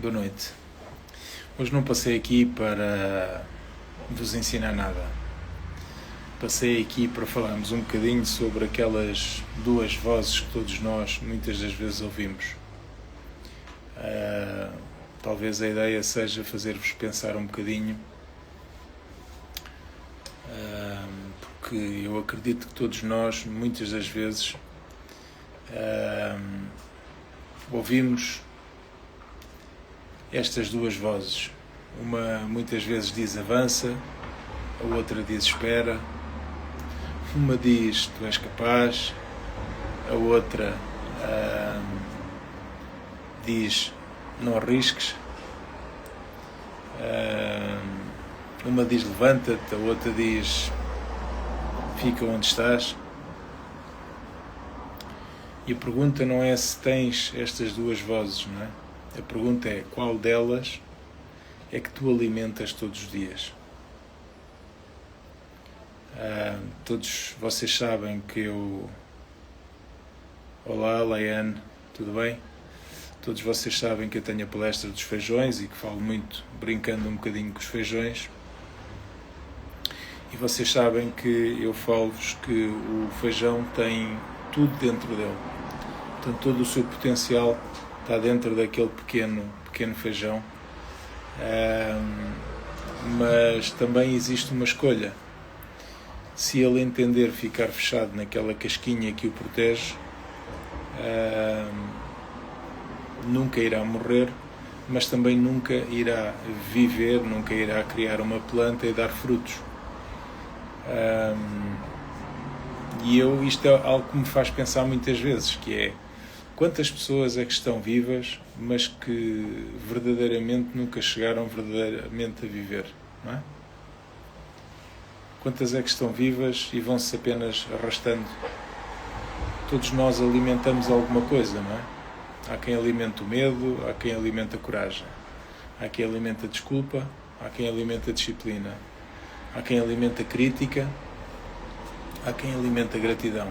Boa noite. Hoje não passei aqui para vos ensinar nada. Passei aqui para falarmos um bocadinho sobre aquelas duas vozes que todos nós muitas das vezes ouvimos. Talvez a ideia seja fazer-vos pensar um bocadinho, porque eu acredito que todos nós muitas das vezes ouvimos estas duas vozes. Uma muitas vezes diz avança, a outra diz espera. Uma diz tu és capaz, a outra diz não arrisques. Uma diz levanta-te, a outra diz fica onde estás. E a pergunta não é se tens estas duas vozes, não é? A pergunta é qual delas é que tu alimentas todos os dias. Todos vocês sabem que eu... Olá, Laiane, tudo bem? Todos vocês sabem que eu tenho a palestra dos feijões e que falo muito, brincando um bocadinho com os feijões. E vocês sabem que eu falo-vos que o feijão tem tudo dentro dele. Portanto, todo o seu potencial está dentro daquele pequeno feijão. Mas também existe uma escolha. Se ele entender ficar fechado naquela casquinha que o protege, nunca irá morrer, mas também nunca irá viver, nunca irá criar uma planta e dar frutos. Isto é algo que me faz pensar muitas vezes, que é quantas pessoas é que estão vivas, mas que verdadeiramente nunca chegaram verdadeiramente a viver, não é? Quantas é que estão vivas e vão-se apenas arrastando? Todos nós alimentamos alguma coisa, não é? Há quem alimenta o medo, há quem alimenta a coragem, há quem alimenta a desculpa, há quem alimenta a disciplina, há quem alimenta a crítica, há quem alimenta a gratidão.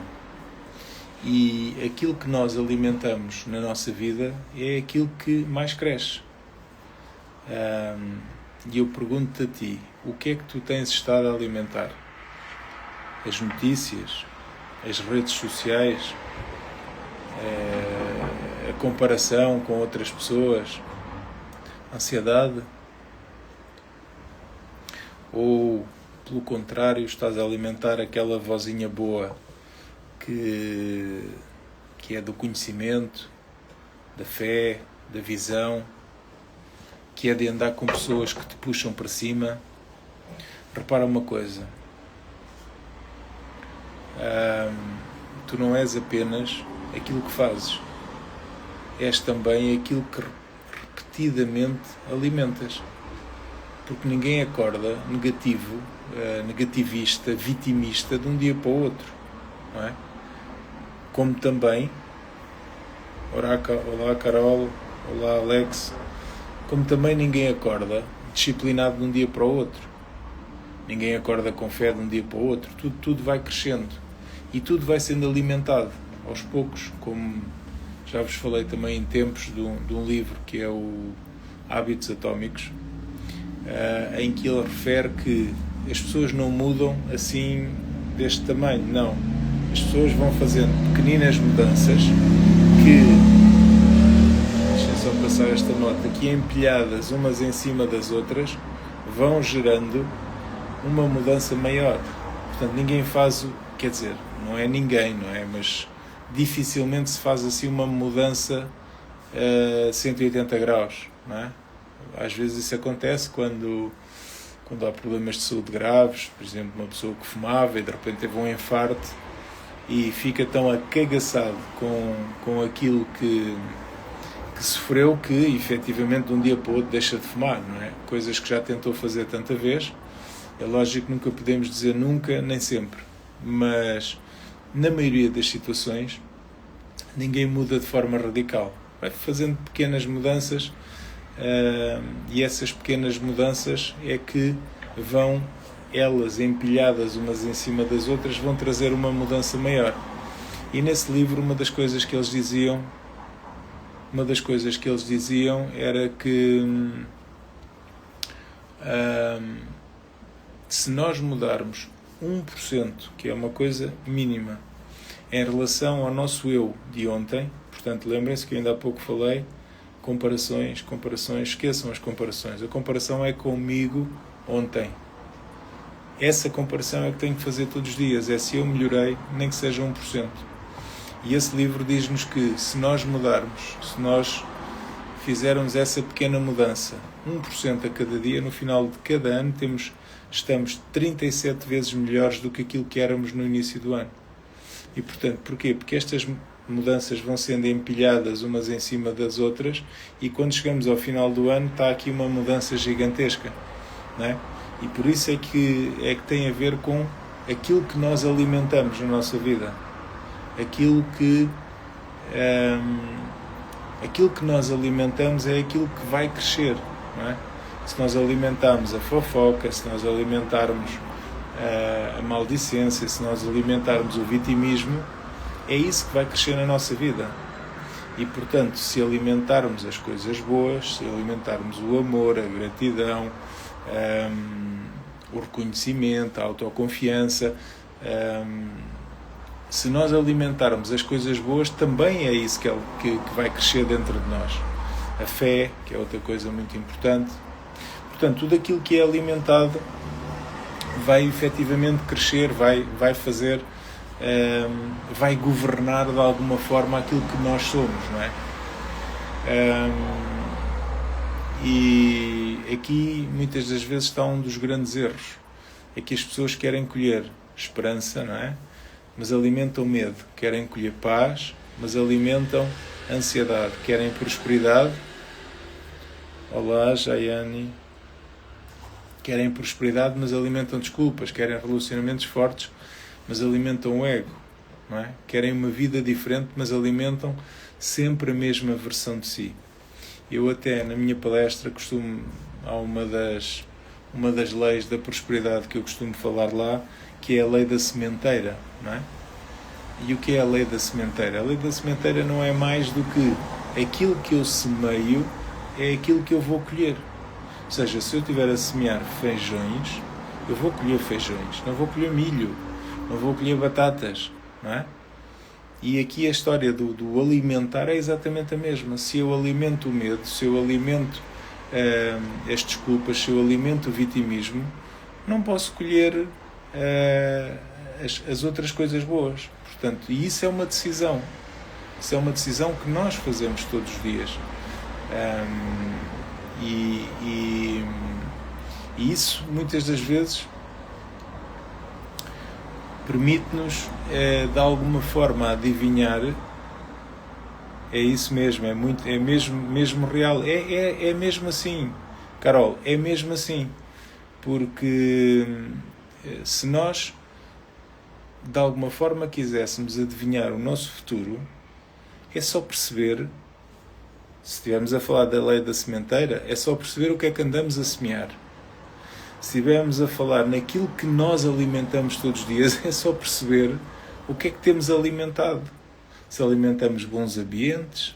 E aquilo que nós alimentamos na nossa vida é aquilo que mais cresce. E eu pergunto-te a ti, o que é que tu tens estado a alimentar? As notícias? As redes sociais? A comparação com outras pessoas? A ansiedade? Ou, pelo contrário, estás a alimentar aquela vozinha boa que é do conhecimento, da fé, da visão, que é de andar com pessoas que te puxam para cima? Repara uma coisa, tu não és apenas aquilo que fazes, és também aquilo que repetidamente alimentas, porque ninguém acorda negativo, negativista, vitimista de um dia para o outro, não é? Como também, olá Carol, olá Alex, como também ninguém acorda disciplinado de um dia para o outro. Ninguém acorda com fé de um dia para o outro. Tudo vai crescendo e tudo vai sendo alimentado aos poucos, como já vos falei também em tempos de um livro que é o Hábitos Atómicos, em que ele refere que as pessoas não mudam assim deste tamanho, não. As pessoas vão fazendo pequeninas mudanças que, deixem só passar esta nota, que empilhadas umas em cima das outras vão gerando uma mudança maior. Portanto, ninguém faz, quer dizer, não é ninguém, não é? Mas dificilmente se faz assim uma mudança a 180 graus, não é? Às vezes isso acontece quando há problemas de saúde graves, por exemplo, uma pessoa que fumava e de repente teve um infarto e fica tão acagaçado com aquilo que sofreu que efetivamente de um dia para o outro deixa de fumar, não é? Coisas que já tentou fazer tanta vez. É lógico que nunca podemos dizer nunca, nem sempre, mas na maioria das situações ninguém muda de forma radical, vai fazendo pequenas mudanças, e essas pequenas mudanças é que vão, elas empilhadas umas em cima das outras, vão trazer uma mudança maior. E nesse livro uma das coisas que eles diziam uma das coisas que eles diziam era que se nós mudarmos 1%, que é uma coisa mínima, em relação ao nosso eu de ontem, portanto, lembrem-se que eu ainda há pouco falei, comparações, esqueçam as comparações. A comparação é comigo ontem. Essa comparação é que tenho que fazer todos os dias, é se eu melhorei, nem que seja 1%. E esse livro diz-nos que se nós mudarmos, se nós fizermos essa pequena mudança, 1% a cada dia, no final de cada ano estamos 37 vezes melhores do que aquilo que éramos no início do ano. E portanto, porquê? Porque estas mudanças vão sendo empilhadas umas em cima das outras e quando chegamos ao final do ano está aqui uma mudança gigantesca, não é? E por isso é que tem a ver com aquilo que nós alimentamos na nossa vida. Aquilo que nós alimentamos é aquilo que vai crescer, não é? Se nós alimentarmos a fofoca, se nós alimentarmos a maldicência, se nós alimentarmos o vitimismo, é isso que vai crescer na nossa vida. E, portanto, se alimentarmos as coisas boas, se alimentarmos o amor, a gratidão, o reconhecimento, a autoconfiança, se nós alimentarmos as coisas boas, também é isso que vai crescer dentro de nós. A fé, que é outra coisa muito importante. Portanto, tudo aquilo que é alimentado vai efetivamente crescer, vai fazer, vai governar de alguma forma aquilo que nós somos, não é? E aqui muitas das vezes está um dos grandes erros, é que as pessoas querem colher esperança, não é? Mas alimentam medo, querem colher paz, mas alimentam ansiedade, querem prosperidade. Olá, Jaiane. Querem prosperidade, mas alimentam desculpas, querem relacionamentos fortes, mas alimentam o ego, não é? Querem uma vida diferente, mas alimentam sempre a mesma versão de si. Eu até, na minha palestra, há uma das leis da prosperidade que eu costumo falar lá, que é a lei da sementeira, não é? E o que é a lei da sementeira? A lei da sementeira não é mais do que aquilo que eu semeio é aquilo que eu vou colher. Ou seja, se eu estiver a semear feijões, eu vou colher feijões, não vou colher milho, não vou colher batatas, não é? E aqui a história do alimentar é exatamente a mesma. Se eu alimento o medo, se eu alimento as desculpas, se eu alimento o vitimismo, não posso colher as outras coisas boas. Portanto, e isso é uma decisão. Isso é uma decisão que nós fazemos todos os dias. E isso, muitas das vezes, permite-nos, de alguma forma, adivinhar. É isso mesmo, é mesmo real. É mesmo assim, Carol, é mesmo assim. Porque se nós, de alguma forma, quiséssemos adivinhar o nosso futuro, é só perceber, se estivermos a falar da lei da sementeira, é só perceber o que é que andamos a semear. Se estivermos a falar naquilo que nós alimentamos todos os dias, é só perceber o que é que temos alimentado. Se alimentamos bons ambientes,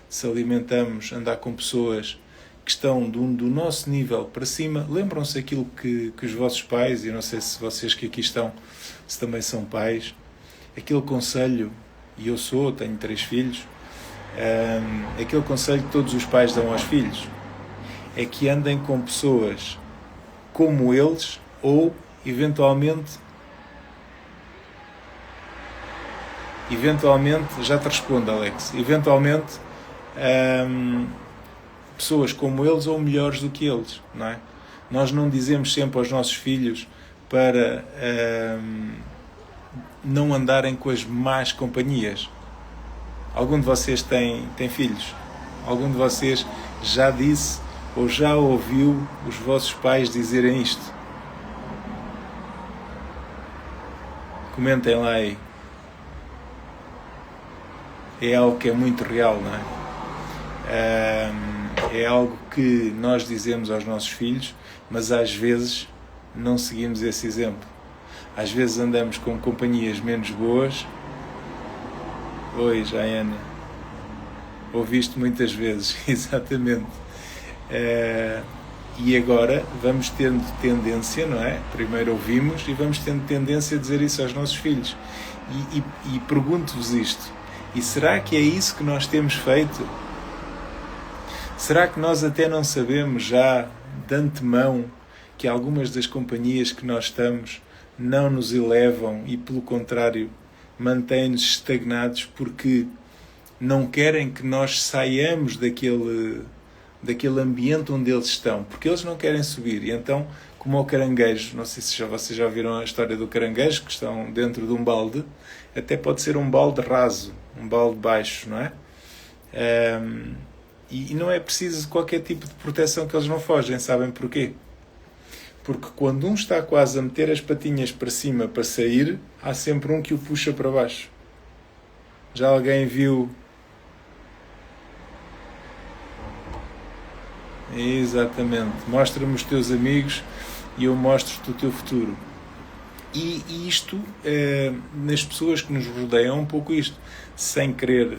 se alimentamos andar com pessoas que estão do nosso nível para cima. Lembram-se aquilo que os vossos pais, e eu não sei se vocês que aqui estão, se também são pais, aquele conselho, e eu tenho 3 filhos, aquele conselho que todos os pais dão aos filhos, é que andem com pessoas como eles, ou eventualmente, já te respondo, Alex, eventualmente pessoas como eles ou melhores do que eles, não é? Nós não dizemos sempre aos nossos filhos para não andarem com as más companhias. Algum de vocês tem filhos? Algum de vocês já disse ou já ouviu os vossos pais dizerem isto? Comentem lá aí. É algo que é muito real, não é? É algo que nós dizemos aos nossos filhos, mas às vezes não seguimos esse exemplo. Às vezes andamos com companhias menos boas. Oi, Jaiane. Ouviste muitas vezes, exatamente. E agora vamos tendo tendência, não é? Primeiro ouvimos e vamos tendo tendência a dizer isso aos nossos filhos. E pergunto-vos isto: e será que é isso que nós temos feito? Será que nós até não sabemos já de antemão que algumas das companhias que nós estamos não nos elevam e, pelo contrário, mantêm-nos estagnados porque não querem que nós saiamos daquele ambiente onde eles estão, porque eles não querem subir. E então, como o caranguejo, não sei se vocês já ouviram a história do caranguejo, que estão dentro de um balde, até pode ser um balde raso, um balde baixo, não é? E não é preciso qualquer tipo de proteção, que eles não fogem. Sabem porquê? Porque quando um está quase a meter as patinhas para cima para sair, há sempre um que o puxa para baixo. Já alguém viu? Exatamente. Mostra-me os teus amigos e eu mostro-te o teu futuro. E isto, nas pessoas que nos rodeiam, é um pouco isto. Sem querer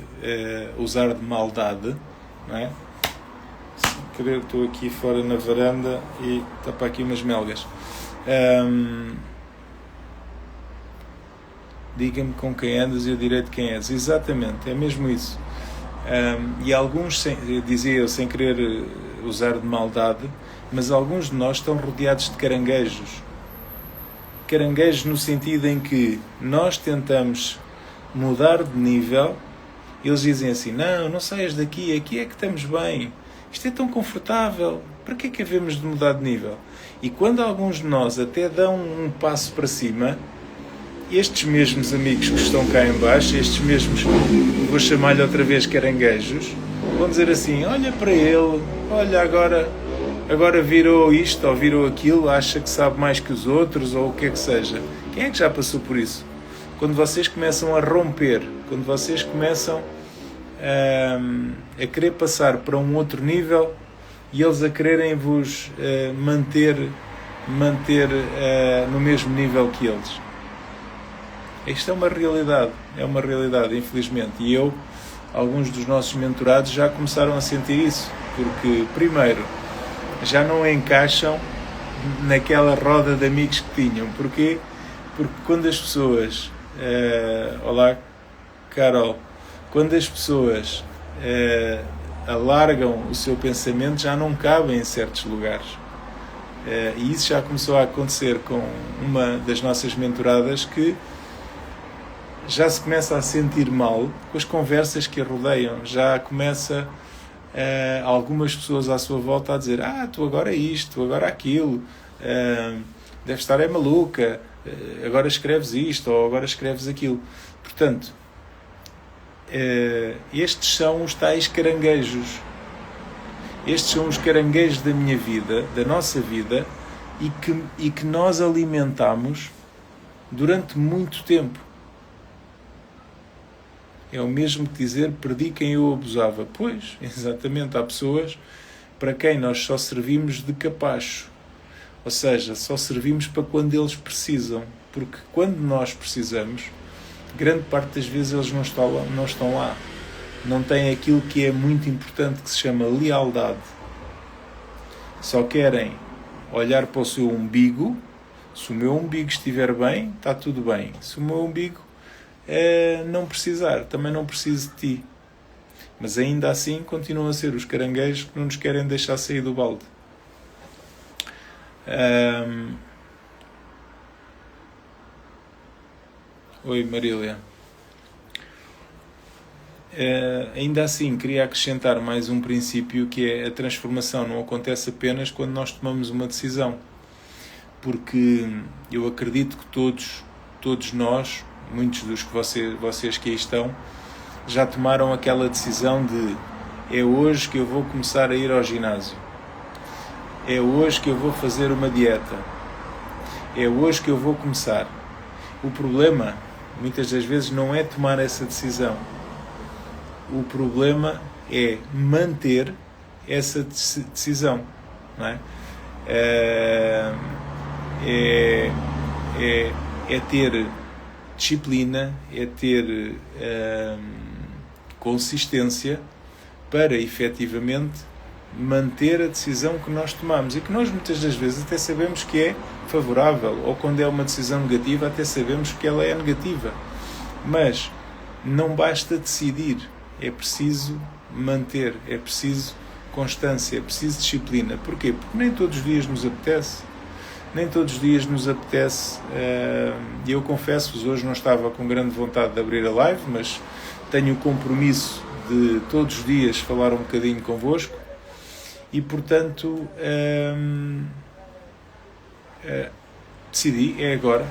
usar de maldade, não é? Sem querer, estou aqui fora na varanda e está para aqui umas melgas. Diga-me com quem andas e eu direi de quem és. Exatamente, é mesmo isso. E alguns, dizia eu, sem querer usar de maldade, mas alguns de nós estão rodeados de caranguejos. Caranguejos no sentido em que nós tentamos mudar de nível, eles dizem assim: não saias daqui, aqui é que estamos bem, isto é tão confortável, para que é que havemos de mudar de nível? E quando alguns de nós até dão um passo para cima, estes mesmos amigos que estão cá em baixo, estes mesmos, vou chamar-lhe outra vez caranguejos, vão dizer assim: olha para ele, olha agora virou isto ou virou aquilo, acha que sabe mais que os outros, ou o que é que seja. Quem é que já passou por isso? Quando vocês começam a romper, quando vocês começam a querer passar para um outro nível e eles a quererem vos manter no mesmo nível que eles. Isto é uma realidade, infelizmente. E alguns dos nossos mentorados já começaram a sentir isso, porque, primeiro, já não encaixam naquela roda de amigos que tinham. Porquê? Porque quando as pessoas... olá, Carol. Quando as pessoas alargam o seu pensamento, já não cabem em certos lugares. E isso já começou a acontecer com uma das nossas mentoradas, que já se começa a sentir mal com as conversas que a rodeiam. Já começa algumas pessoas à sua volta a dizer: tu agora isto, tu agora aquilo, deve estar maluca, agora escreves isto ou agora escreves aquilo. Portanto, estes são os tais caranguejos. Estes são os caranguejos da minha vida, da nossa vida, e que nós alimentamos durante muito tempo. É o mesmo que dizer: perdi quem eu abusava. Pois, exatamente, há pessoas para quem nós só servimos de capacho. Ou seja, só servimos para quando eles precisam. Porque quando nós precisamos, grande parte das vezes eles não estão lá. Não têm aquilo que é muito importante, que se chama lealdade. Só querem olhar para o seu umbigo. Se o meu umbigo estiver bem, está tudo bem. Se o meu umbigo não precisar, também não preciso de ti. Mas ainda assim continuam a ser os caranguejos que não nos querem deixar sair do balde. Oi, Marília. Ainda assim, queria acrescentar mais um princípio, que é: a transformação não acontece apenas quando nós tomamos uma decisão. Porque eu acredito que todos nós, muitos dos que vocês que aí estão, já tomaram aquela decisão de: é hoje que eu vou começar a ir ao ginásio, é hoje que eu vou fazer uma dieta, é hoje que eu vou começar. O problema, muitas das vezes, não é tomar essa decisão. O problema é manter essa decisão, não é? É ter disciplina, é ter consistência para efetivamente manter a decisão que nós tomamos e que nós muitas das vezes até sabemos que é favorável, ou quando é uma decisão negativa até sabemos que ela é negativa, mas não basta decidir, é preciso manter, é preciso constância, é preciso disciplina. Porquê? Porque nem todos os dias nos apetece, e eu confesso-vos, hoje não estava com grande vontade de abrir a live, mas tenho o compromisso de todos os dias falar um bocadinho convosco e, portanto, decidi, é agora.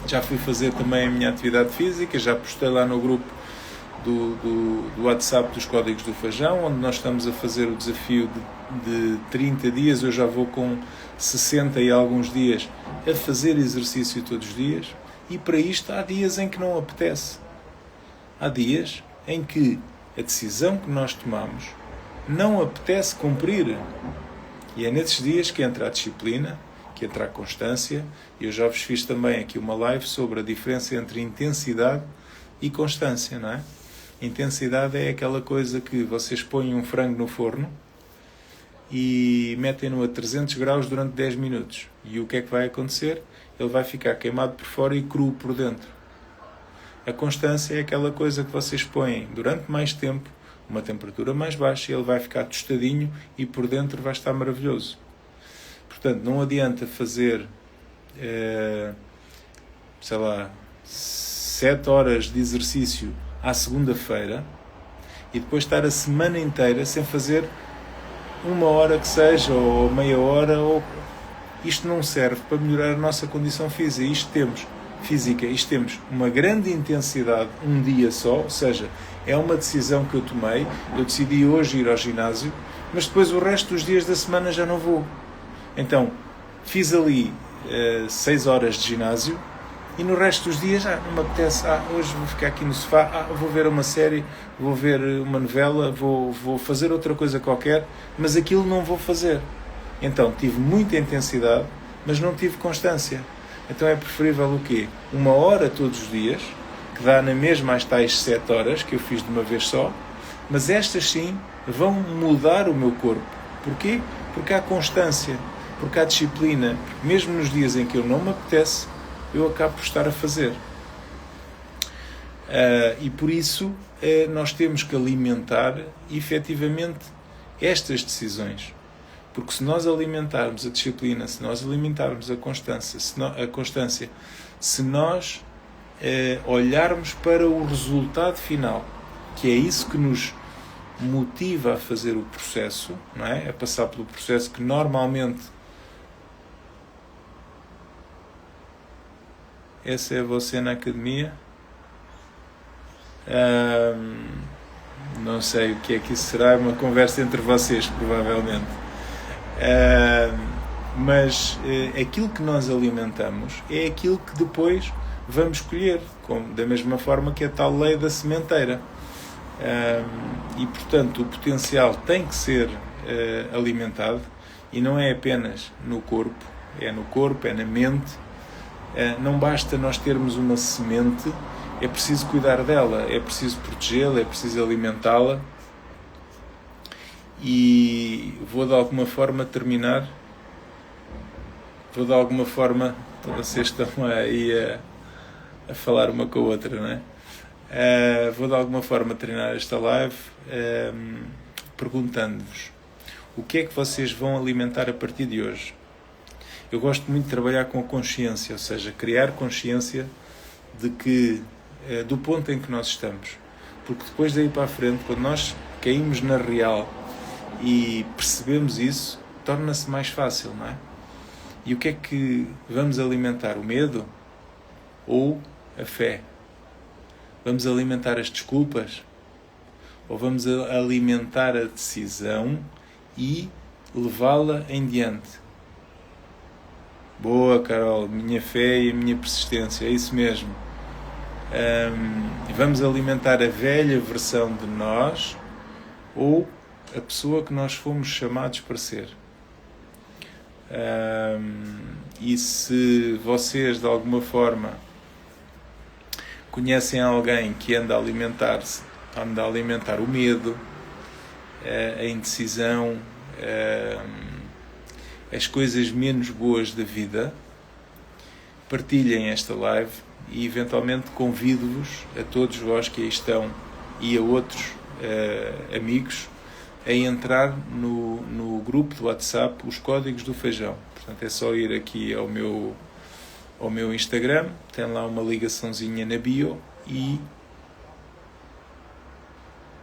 Já fui fazer também a minha atividade física, já postei lá no grupo do WhatsApp dos Códigos do Fajão, onde nós estamos a fazer o desafio de 30 dias, eu já vou com 60 e alguns dias a fazer exercício todos os dias, e para isto há dias em que não apetece. Há dias em que a decisão que nós tomamos não apetece cumprir. E é nesses dias que entra a disciplina, que entra a constância. E eu já vos fiz também aqui uma live sobre a diferença entre intensidade e constância, não é? Intensidade é aquela coisa que vocês põem um frango no forno e metem-no a 300 graus durante 10 minutos. E o que é que vai acontecer? Ele vai ficar queimado por fora e cru por dentro. A constância é aquela coisa que vocês põem durante mais tempo, uma temperatura mais baixa, e ele vai ficar tostadinho e por dentro vai estar maravilhoso. Portanto, não adianta fazer, 7 horas de exercício à segunda-feira e depois estar a semana inteira sem fazer 1 hora que seja, ou meia hora. Isto não serve para melhorar a nossa condição física. Isto temos uma grande intensidade um dia só, ou seja, é uma decisão que eu tomei. Eu decidi hoje ir ao ginásio, mas depois o resto dos dias da semana já não vou. Então, fiz ali 6 horas de ginásio e no resto dos dias não me apetece. Hoje vou ficar aqui no sofá, vou ver uma série, vou ver uma novela, vou fazer outra coisa qualquer, mas aquilo não vou fazer. Então, tive muita intensidade, mas não tive constância. Então é preferível o quê? 1 hora todos os dias, que dá na mesma as tais 7 horas, que eu fiz de uma vez só, mas estas sim vão mudar o meu corpo. Porquê? Porque há constância, porque há disciplina, porque mesmo nos dias em que eu não me apetece, eu acabo por estar a fazer. E por isso nós temos que alimentar efetivamente estas decisões. Porque se nós alimentarmos a disciplina, se nós alimentarmos a constância, se nós olharmos para o resultado final, que é isso que nos motiva a fazer o processo, não é? A passar pelo processo que normalmente... Essa é você na academia? Não sei o que é que isso será, uma conversa entre vocês, provavelmente. Mas aquilo que nós alimentamos é aquilo que depois vamos colher, da mesma forma que a tal lei da sementeira. E, portanto, o potencial tem que ser alimentado, e não é apenas no corpo, é na mente. Não basta nós termos uma semente, é preciso cuidar dela, é preciso protegê-la, é preciso alimentá-la. E vou de alguma forma terminar. Vocês estão aí a falar uma com a outra, não é? Vou de alguma forma terminar esta live perguntando-vos o que é que vocês vão alimentar a partir de hoje. Eu gosto muito de trabalhar com a consciência, ou seja, criar consciência de que, do ponto em que nós estamos. Porque depois daí para a frente, quando nós caímos na real e percebemos isso, torna-se mais fácil, não é? E o que é que vamos alimentar? O medo ou a fé? Vamos alimentar as desculpas? Ou vamos alimentar a decisão e levá-la em diante? Boa, Carol, minha fé e a minha persistência, é isso mesmo. Vamos alimentar a velha versão de nós ou a pessoa que nós fomos chamados para ser. E se vocês de alguma forma conhecem alguém que anda a alimentar-se anda a alimentar o medo, a indecisão, as coisas menos boas da vida, partilhem esta live e eventualmente convido-vos, a todos vós que aí estão e a outros amigos, a entrar no grupo do WhatsApp Os Códigos do Feijão. Portanto, é só ir aqui ao meu Instagram, tem lá uma ligaçãozinha na bio e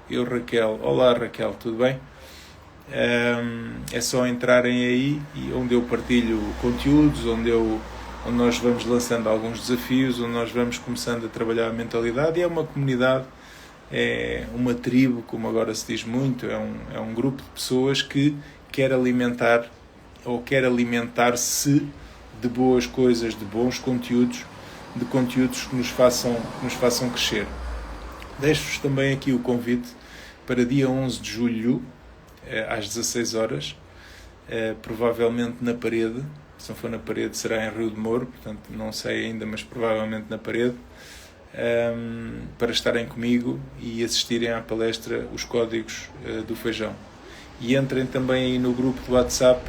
Raquel. Olá Raquel, tudo bem? É só entrarem aí, e onde eu partilho conteúdos, onde nós vamos lançando alguns desafios, onde nós vamos começando a trabalhar a mentalidade, e é uma comunidade, é uma tribo, como agora se diz muito, é um grupo de pessoas que quer alimentar ou quer alimentar-se de boas coisas, de bons conteúdos, de conteúdos que nos façam crescer. Deixo-vos também aqui o convite para dia 11 de julho, às 16 horas, provavelmente na Parede. Se não for na Parede, será em Rio de Moro, portanto não sei ainda, mas provavelmente na Parede, para estarem comigo e assistirem à palestra Os Códigos do Feijão. E entrem também aí no grupo do WhatsApp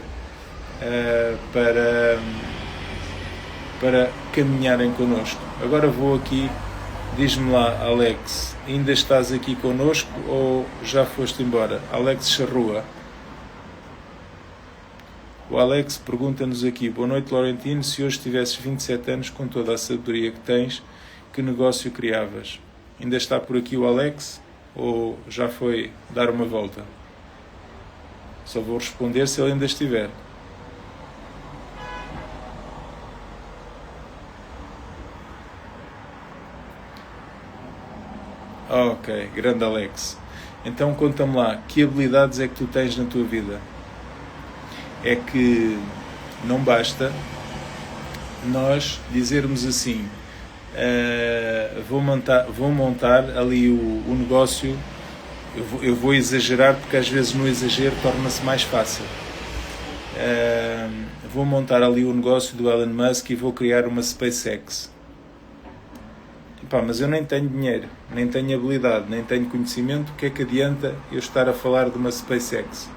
para caminharem connosco. Agora vou aqui, diz-me lá, Alex, ainda estás aqui connosco ou já foste embora? Alex Charrua. O Alex pergunta-nos aqui: boa noite, Laurentino, se hoje tivesses 27 anos, com toda a sabedoria que tens, que negócio criavas? Ainda está por aqui o Alex ou já foi dar uma volta? Só vou responder se ele ainda estiver. Ok, grande Alex. Então conta-me lá, que habilidades é que tu tens na tua vida? É que não basta nós dizermos assim, vou montar ali o negócio, eu vou exagerar porque às vezes no exagero torna-se mais fácil. Vou montar ali o negócio do Elon Musk e vou criar uma SpaceX. Mas eu nem tenho dinheiro, nem tenho habilidade, nem tenho conhecimento. O que é que adianta eu estar a falar de uma SpaceX?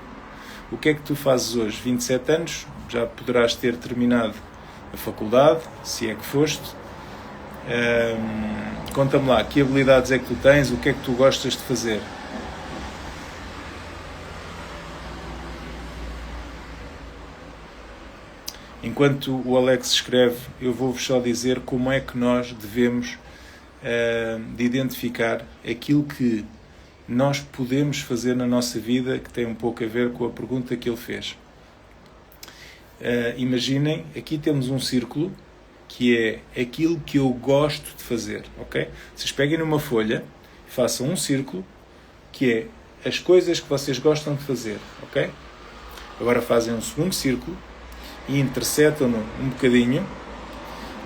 O que é que tu fazes hoje? 27 anos, já poderás ter terminado a faculdade, se é que foste. Conta-me lá, que habilidades é que tu tens? O que é que tu gostas de fazer? Enquanto o Alex escreve, eu vou-vos só dizer como é que nós devemos de identificar aquilo que nós podemos fazer na nossa vida, que tem um pouco a ver com a pergunta que ele fez. Imaginem, aqui temos um círculo que é aquilo que eu gosto de fazer, ok? Vocês peguem numa folha, façam um círculo que é as coisas que vocês gostam de fazer, ok? Agora fazem um segundo círculo e interceptam-no um bocadinho,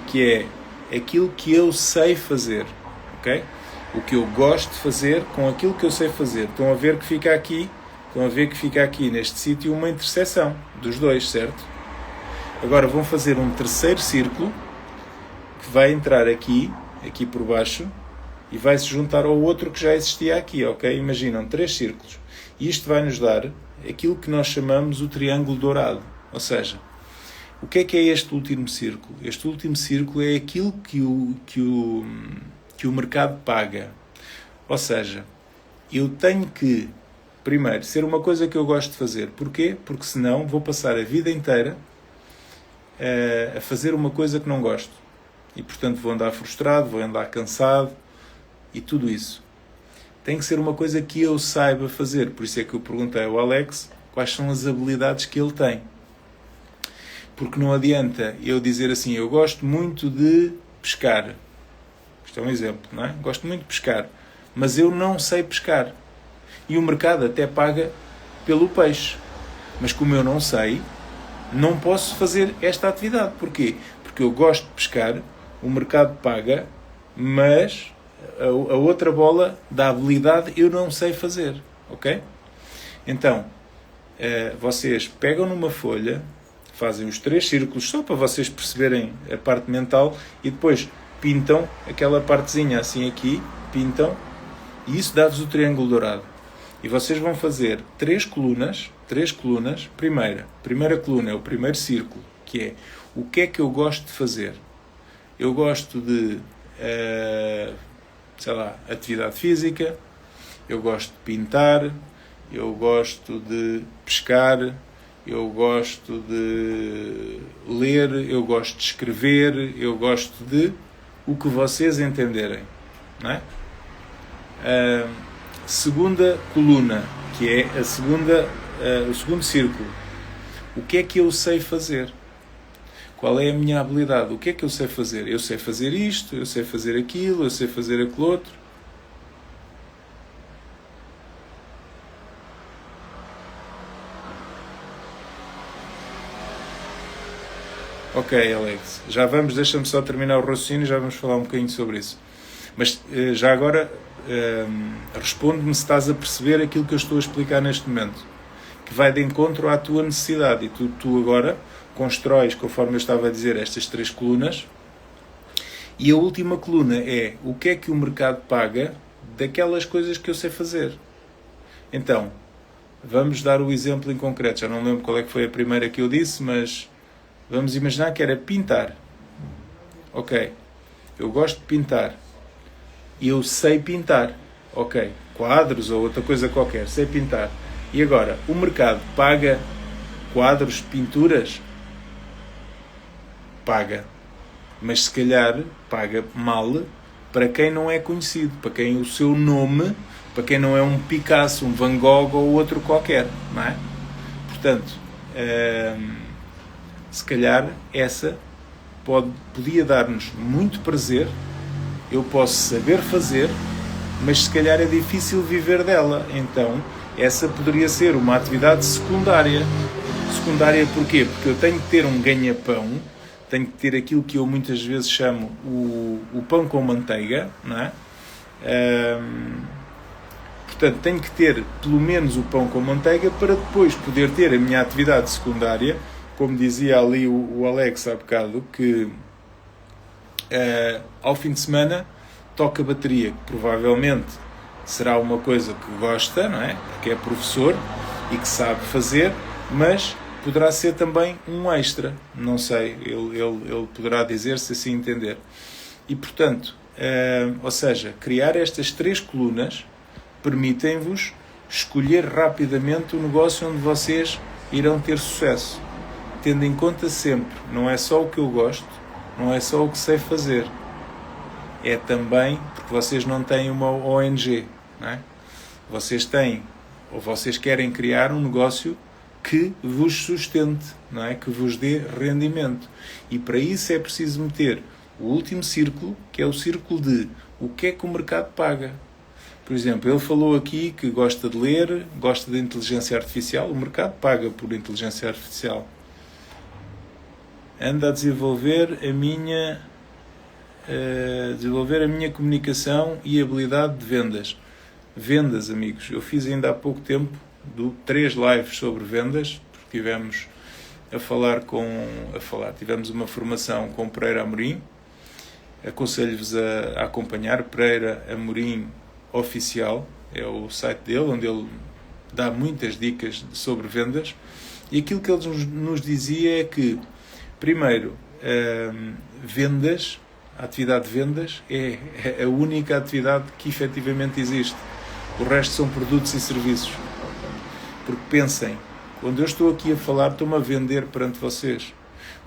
que é aquilo que eu sei fazer, ok? O que eu gosto de fazer com aquilo que eu sei fazer. Estão a ver que fica aqui neste sítio uma interseção dos dois, certo? Agora vão fazer um terceiro círculo que vai entrar aqui por baixo e vai se juntar ao outro que já existia aqui, ok? Imaginam 3 círculos. E isto vai nos dar aquilo que nós chamamos o triângulo dourado. Ou seja, o que é este último círculo? Este último círculo é aquilo que o mercado paga. Ou seja, eu tenho que, primeiro, ser uma coisa que eu gosto de fazer. Porquê? Porque senão vou passar a vida inteira a fazer uma coisa que não gosto. E, portanto, vou andar frustrado, vou andar cansado e tudo isso. Tem que ser uma coisa que eu saiba fazer. Por isso é que eu perguntei ao Alex quais são as habilidades que ele tem. Porque não adianta eu dizer assim, eu gosto muito de pescar. Isto é um exemplo, não é? Gosto muito de pescar, mas eu não sei pescar. E o mercado até paga pelo peixe. Mas como eu não sei, não posso fazer esta atividade. Porquê? Porque eu gosto de pescar, o mercado paga, mas a outra bola da habilidade eu não sei fazer. Ok? Então, vocês pegam numa folha, fazem os 3 círculos, só para vocês perceberem a parte mental, e depois pintam aquela partezinha assim aqui, pintam, E isso dá-vos o triângulo dourado. E vocês vão fazer 3 colunas. Primeira coluna é o primeiro círculo, que é o que é que eu gosto de fazer. Eu gosto de, atividade física, eu gosto de pintar, eu gosto de pescar, eu gosto de ler, eu gosto de escrever, eu gosto de o que vocês entenderem, não é? Segunda coluna, que é o segundo círculo. O que é que eu sei fazer? Qual é a minha habilidade? O que é que eu sei fazer? Eu sei fazer isto, eu sei fazer aquilo, eu sei fazer aquilo outro. Ok, Alex. Deixa-me só terminar o raciocínio e já vamos falar um bocadinho sobre isso. Mas já agora responde-me se estás a perceber aquilo que eu estou a explicar neste momento, que vai de encontro à tua necessidade. E tu agora constróis, conforme eu estava a dizer, estas 3 colunas. E a última coluna é o que é que o mercado paga daquelas coisas que eu sei fazer. Então, vamos dar o exemplo em concreto. Já não lembro qual é que foi a primeira que eu disse, mas vamos imaginar que era pintar. Ok, eu gosto de pintar. E eu sei pintar. Ok, quadros ou outra coisa qualquer, sei pintar. E agora, o mercado paga quadros, pinturas? Paga. Mas se calhar paga mal para quem não é conhecido, para quem o seu nome, para quem não é um Picasso, um Van Gogh ou outro qualquer, não é? Portanto, se calhar essa podia dar-nos muito prazer, eu posso saber fazer, mas se calhar é difícil viver dela. Então, essa poderia ser uma atividade secundária. Secundária porquê? Porque eu tenho que ter um ganha-pão, tenho que ter aquilo que eu muitas vezes chamo o pão com manteiga, não é? Portanto, tenho que ter pelo menos o pão com manteiga para depois poder ter a minha atividade secundária, como dizia ali o Alex há bocado, que ao fim de semana toca bateria, que provavelmente será uma coisa que gosta, não é? Porque é professor e que sabe fazer, mas poderá ser também um extra, não sei, ele poderá dizer se assim entender. E portanto, ou seja, criar estas 3 colunas permitem-vos escolher rapidamente o negócio onde vocês irão ter sucesso, tendo em conta sempre, não é só o que eu gosto, não é só o que sei fazer, é também porque vocês não têm uma ONG, não é? Vocês têm, ou vocês querem criar um negócio que vos sustente, não é? Que vos dê rendimento. E para isso é preciso meter o último círculo, que é o círculo de o que é que o mercado paga. Por exemplo, ele falou aqui que gosta de ler, gosta de inteligência artificial, o mercado paga por inteligência artificial. Anda a desenvolver a minha comunicação e habilidade de vendas. Vendas, amigos. Eu fiz ainda há pouco tempo 3 lives sobre vendas, porque tivemos uma formação com Pereira Amorim. Aconselho-vos a acompanhar Pereira Amorim Oficial, é o site dele, onde ele dá muitas dicas sobre vendas. E aquilo que ele nos dizia é que, primeiro, vendas, a atividade de vendas é a única atividade que efetivamente existe. O resto são produtos e serviços. Porque pensem, quando eu estou aqui a falar, estou-me a vender perante vocês.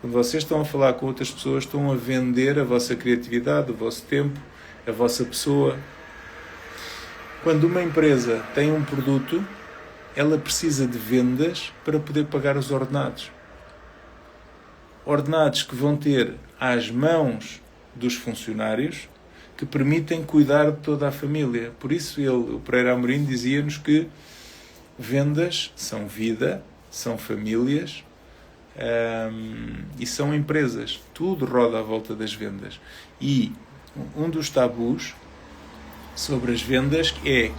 Quando vocês estão a falar com outras pessoas, estão a vender a vossa criatividade, o vosso tempo, a vossa pessoa. Quando uma empresa tem um produto, ela precisa de vendas para poder pagar os ordenados. Ordenados que vão ter às mãos dos funcionários, que permitem cuidar de toda a família. Por isso o Pereira Amorim dizia-nos que vendas são vida, são famílias e são empresas. Tudo roda à volta das vendas. E um dos tabus sobre as vendas é: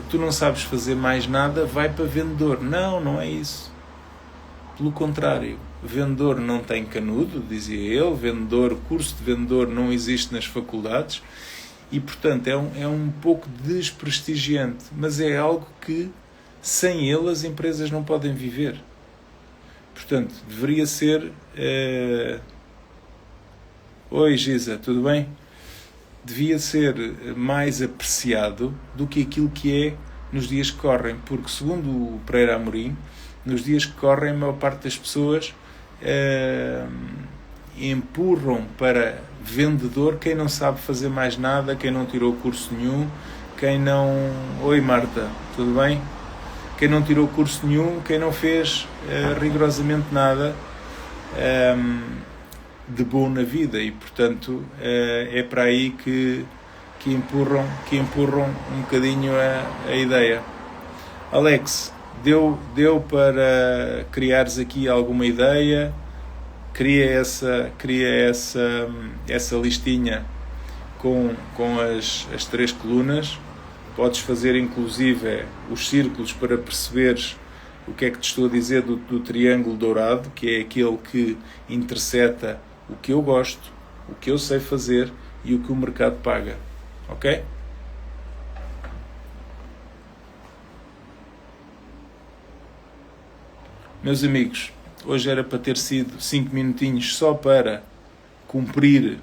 tu não sabes fazer mais nada, vai para vendedor. Não, não é isso. Pelo contrário, vendedor não tem canudo, dizia ele, curso de vendedor não existe nas faculdades, E, portanto, é um pouco desprestigiante, mas é algo que, sem ele, as empresas não podem viver. Portanto, deveria ser... Oi, Giza, tudo bem? Devia ser mais apreciado do que aquilo que é nos dias que correm, porque, segundo o Pereira Amorim, nos dias que correm, a maior parte das pessoas empurram para vendedor quem não sabe fazer mais nada, quem não tirou curso nenhum, quem não... Oi, Marta, tudo bem? Quem não tirou curso nenhum, quem não fez rigorosamente nada de bom na vida, e portanto é para aí que empurram um bocadinho a ideia. Alex, deu para criares aqui alguma ideia? Cria essa listinha com as 3 colunas. Podes fazer inclusive os círculos para perceberes o que é que te estou a dizer do triângulo dourado, que é aquele que interseta o que eu gosto, o que eu sei fazer e o que o mercado paga. Ok? Meus amigos, hoje era para ter sido 5 minutinhos só para cumprir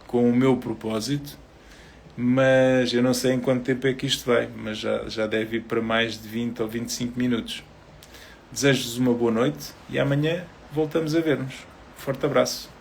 com o meu propósito, mas eu não sei em quanto tempo é que isto vai, mas já deve ir para mais de 20 ou 25 minutos. Desejo-vos uma boa noite e amanhã voltamos a ver-nos. Forte abraço.